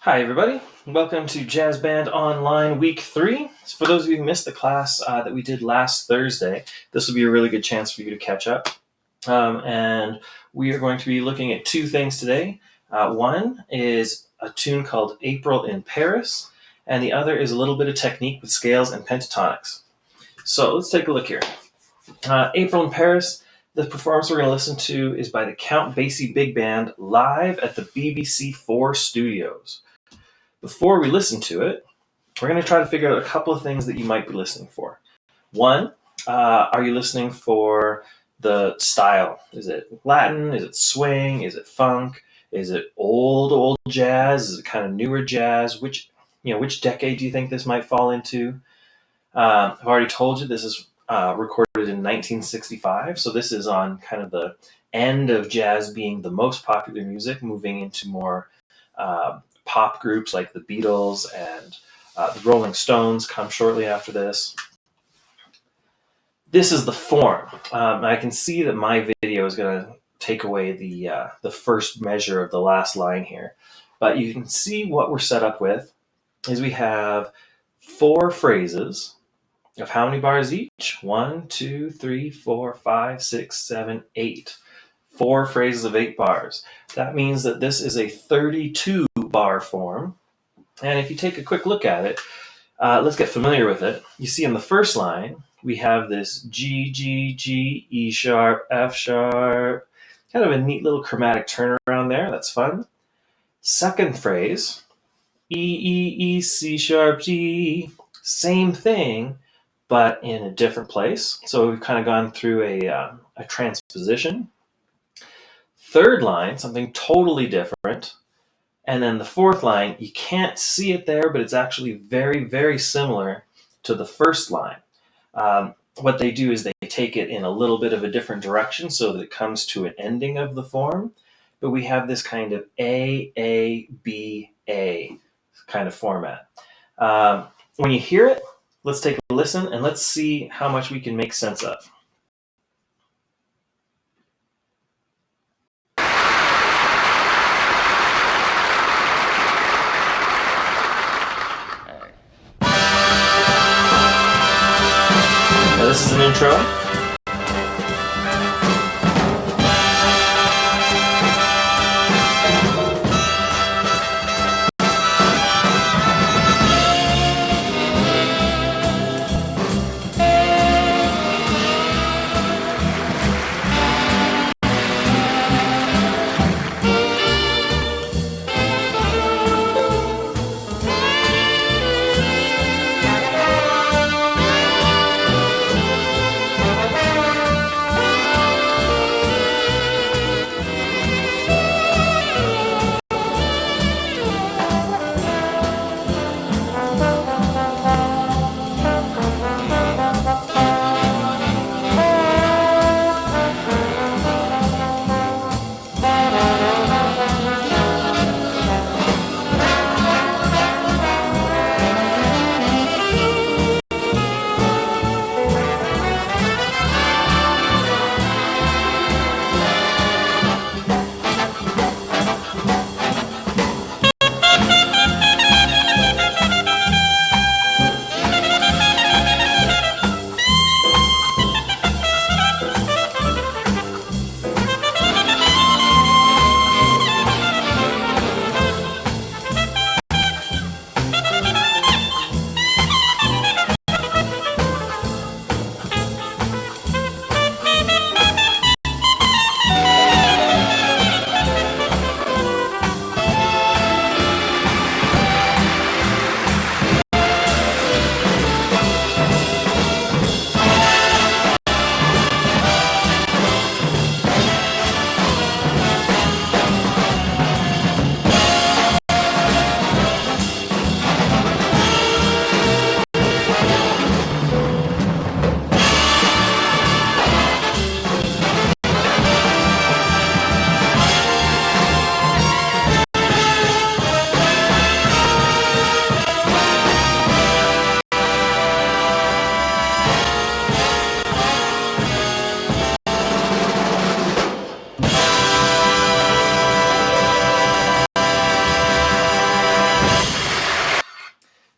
Hi everybody, welcome to Jazz Band Online Week 3. So for those of you who missed the class that we did last Thursday, this will be a really good chance for you to catch up. And we are going to be looking at two things today. One is a tune called April in Paris, and the other is a little bit of technique with scales and pentatonics. So let's take a look here. April in Paris, the performance we're going to listen to is by the Count Basie Big Band live at the BBC 4 studios. Before we listen to it, we're going to try to figure out a couple of things that you might be listening for. One, are you listening for the style? Is it Latin? Is it swing? Is it funk? Is it old jazz? Is it kind of newer jazz? Which decade do you think this might fall into? I've already told you this is recorded in 1965, so this is on kind of the end of jazz being the most popular music, moving into more pop groups like the Beatles and the Rolling Stones come shortly after this. This is the form. I can see that my video is going to take away the first measure of the last line here. But you can see what we're set up with is we have 4 phrases of how many bars each? 1, 2, 3, 4, 5, 6, 7, 8. 4 phrases of 8 bars. That means that this is a 32 bar form. And if you take a quick look at it, let's get familiar with it. You see in the first line, we have this G, G, G, E sharp, F sharp. Kind of a neat little chromatic turnaround there. That's fun. Second phrase, E, E, E, C sharp, G. Same thing, but in a different place. So we've kind of gone through a transposition. Third line, something totally different. And then the fourth line, you can't see it there, but it's actually very, very similar to the first line. What they do is they take it in a little bit of a different direction so that it comes to an ending of the form. But we have this kind of A, B, A kind of format. When you hear it, let's take a listen and let's see how much we can make sense of. Now, this is an intro.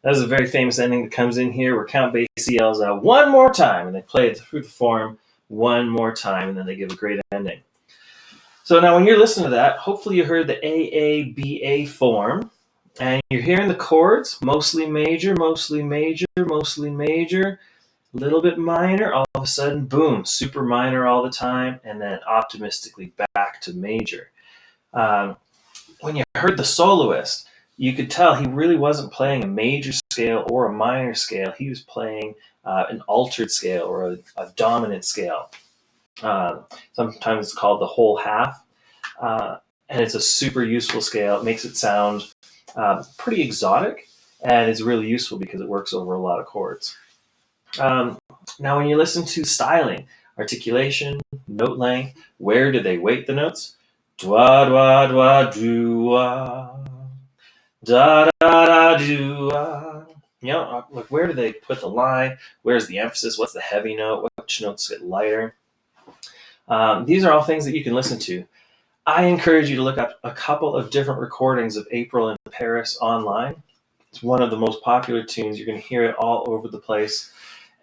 That's a very famous ending that comes in here where Count Basie yells out one more time, and they play it through the form one more time, and then they give a great ending. So now when you're listening to that, hopefully you heard the AABA form, and you're hearing the chords, mostly major, mostly major, mostly major, a little bit minor, all of a sudden, boom, super minor all the time, and then optimistically back to major. When you heard the soloist, you could tell he really wasn't playing a major scale or a minor scale. He was playing an altered scale or a dominant scale. Sometimes it's called the whole half. And it's a super useful scale. It makes it sound pretty exotic, and it's really useful because it works over a lot of chords. Now, when you listen to styling, articulation, note length, where do they weight the notes? Dwa, dwa, dwa, doo, da, da, da, doo, you know, like where do they put the line? Where's the emphasis? What's the heavy note? Which notes get lighter? These are all things that you can listen to. I encourage you to look up a couple of different recordings of April in Paris online. It's one of the most popular tunes. You're going to hear it all over the place.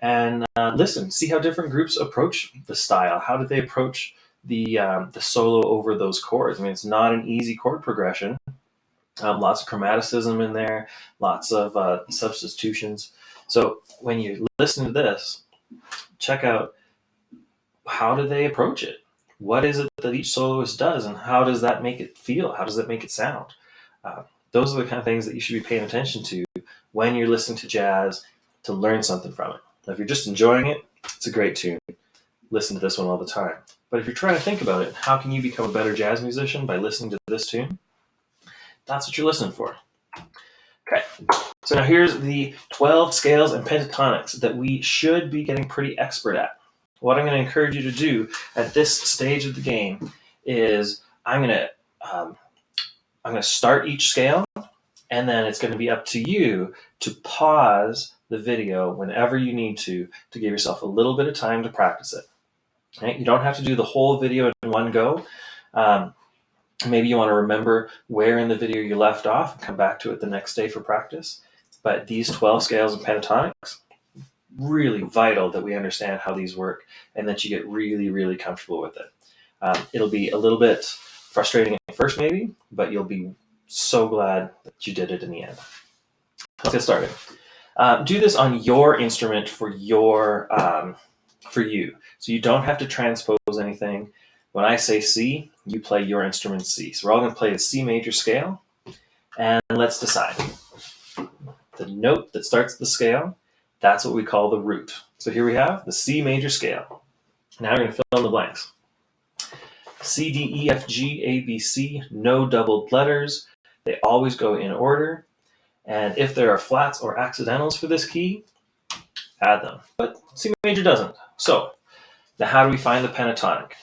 And listen, see how different groups approach the style. How did they approach the solo over those chords? I mean, it's not an easy chord progression. Lots of chromaticism in there, lots of substitutions. So when you listen to this, check out how do they approach it? What is it that each soloist does, and how does that make it feel? How does that make it sound? Those are the kind of things that you should be paying attention to when you're listening to jazz to learn something from it. Now, if you're just enjoying it, it's a great tune. Listen to this one all the time. But if you're trying to think about it, how can you become a better jazz musician by listening to this tune? That's what you're listening for. Okay, so now here's the 12 scales and pentatonics that we should be getting pretty expert at. What I'm going to encourage you to do at this stage of the game is I'm going to start each scale, and then it's going to be up to you to pause the video whenever you need to give yourself a little bit of time to practice it. Okay? You don't have to do the whole video in one go. Maybe you want to remember where in the video you left off and come back to it the next day for practice. But these 12 scales and pentatonics, really vital that we understand how these work and that you get really, really comfortable with it. It'll be a little bit frustrating at first maybe, but you'll be so glad that you did it in the end. Let's get started. Do this on your instrument for you. So you don't have to transpose anything. When I say C, you play your instrument C. So we're all going to play the C major scale, and let's decide. The note that starts the scale, that's what we call the root. So here we have the C major scale. Now we're going to fill in the blanks. C, D, E, F, G, A, B, C, no doubled letters. They always go in order. And if there are flats or accidentals for this key, add them. But C major doesn't. So now how do we find the pentatonic?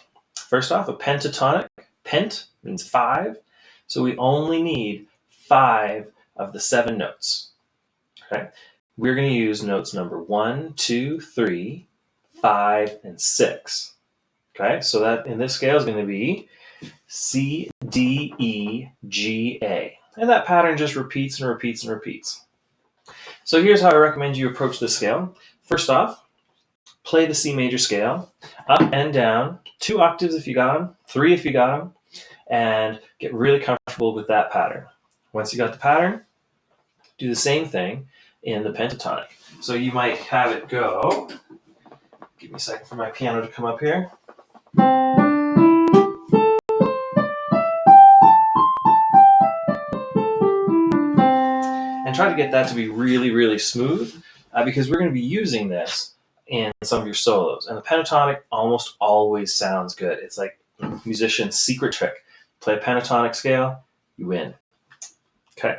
First off, a pentatonic, pent means 5. So we only need 5 of the 7 notes. Okay? We're going to use notes number 1, 2, 3, 5, and 6. Okay, so that in this scale is going to be C, D, E, G, A. And that pattern just repeats and repeats and repeats. So here's how I recommend you approach this scale. First off, play the C major scale, up and down, 2 octaves if you got them, 3 if you got them, and get really comfortable with that pattern. Once you got the pattern, do the same thing in the pentatonic. So you might have it go, give me a second for my piano to come up here. And try to get that to be really, really smooth because we're going to be using this in some of your solos. And the pentatonic almost always sounds good. It's like a musician's secret trick. Play a pentatonic scale, you win. Okay.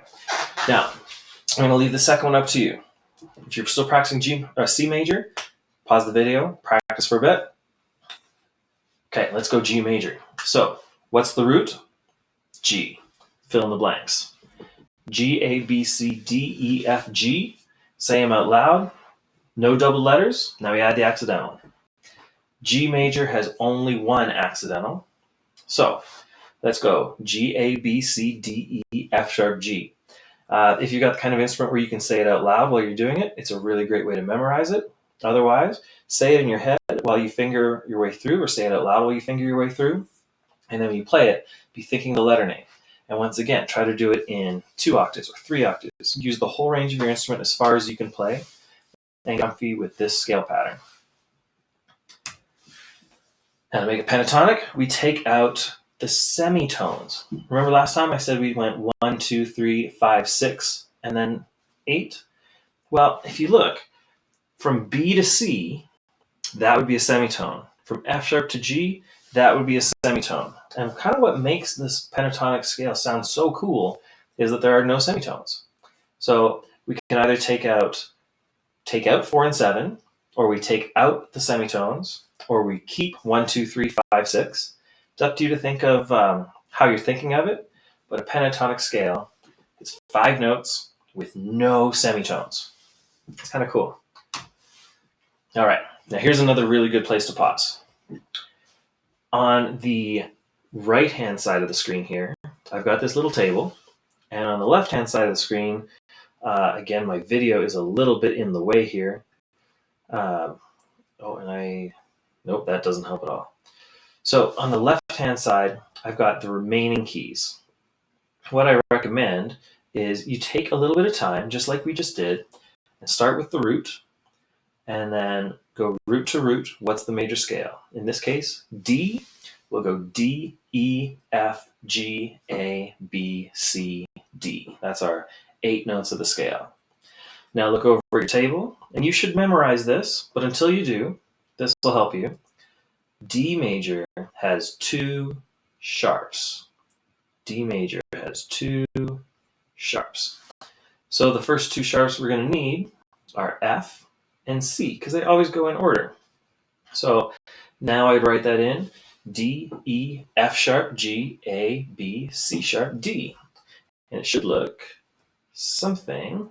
Now, I'm going to leave the second one up to you. If you're still practicing C major, pause the video, practice for a bit. Okay, let's go G major. So, what's the root? G. Fill in the blanks. G, A, B, C, D, E, F, G. Say them out loud. No double letters. Now we add the accidental. G major has only 1 accidental. So let's go G, A, B, C, D, E, F sharp, G. If you've got the kind of instrument where you can say it out loud while you're doing it, it's a really great way to memorize it. Otherwise, say it in your head while you finger your way through, or say it out loud while you finger your way through. And then when you play it, be thinking the letter name. And once again, try to do it in 2 octaves or 3 octaves. Use the whole range of your instrument as far as you can play, and get comfy with this scale pattern. Now to make a pentatonic, we take out the semitones. Remember last time I said we went 1, 2, 3, 5, 6, and then 8? Well, if you look, from B to C, that would be a semitone. From F sharp to G, that would be a semitone. And kind of what makes this pentatonic scale sound so cool is that there are no semitones. So we can either take out 4 and 7, or we take out the semitones, or we keep 1, 2, 3, 5, 6. It's up to you to think of how you're thinking of it, but a pentatonic scale is 5 notes with no semitones. It's kind of cool. All right, now here's another really good place to pause. On the right-hand side of the screen here, I've got this little table, and on the left-hand side of the screen, again, my video is a little bit in the way here. Nope, that doesn't help at all. So on the left-hand side, I've got the remaining keys. What I recommend is you take a little bit of time, just like we just did, and start with the root, and then go root to root. What's the major scale? In this case, D. We'll go D, E, F, G, A, B, C, D. That's our 8 notes of the scale. Now look over your table, and you should memorize this, but until you do, this will help you. D major has 2 sharps. D major has 2 sharps. So the first 2 sharps we're going to need are F and C, because they always go in order. So now I'd write that in: D, E, F sharp, G, A, B, C sharp, D. And it should look something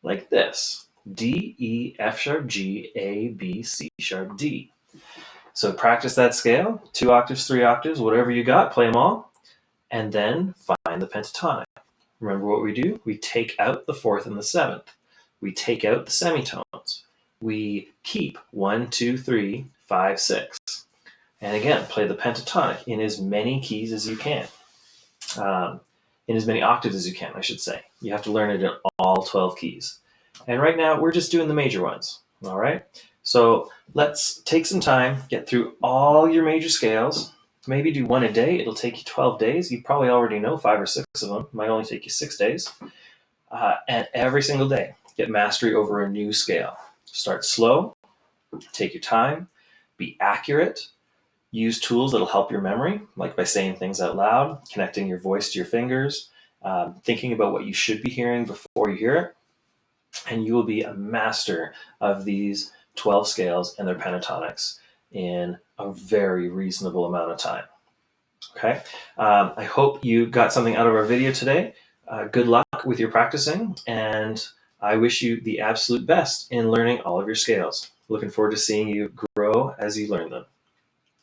like this: D, E, F sharp, G, A, B, C sharp, D. So practice that scale, 2 octaves, 3 octaves, whatever you got, play them all, and then find the pentatonic. Remember what we do? We take out the 4th and the 7th. We take out the semitones. We keep 1, 2, 3, 5, 6. And again, play the pentatonic in as many keys as you can. In as many octaves as you can, I should say. You have to learn it in all 12 keys. And right now, we're just doing the major ones. All right? So let's take some time, get through all your major scales. Maybe do 1 a day. It'll take you 12 days. You probably already know 5 or 6 of them. It might only take you 6 days. And every single day, get mastery over a new scale. Start slow. Take your time. Be accurate. Use tools that'll help your memory, like by saying things out loud, connecting your voice to your fingers, thinking about what you should be hearing before you hear it. And you will be a master of these 12 scales and their pentatonics in a very reasonable amount of time. Okay, I hope you got something out of our video today. Good luck with your practicing, and I wish you the absolute best in learning all of your scales. Looking forward to seeing you grow as you learn them.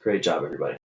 Great job, everybody.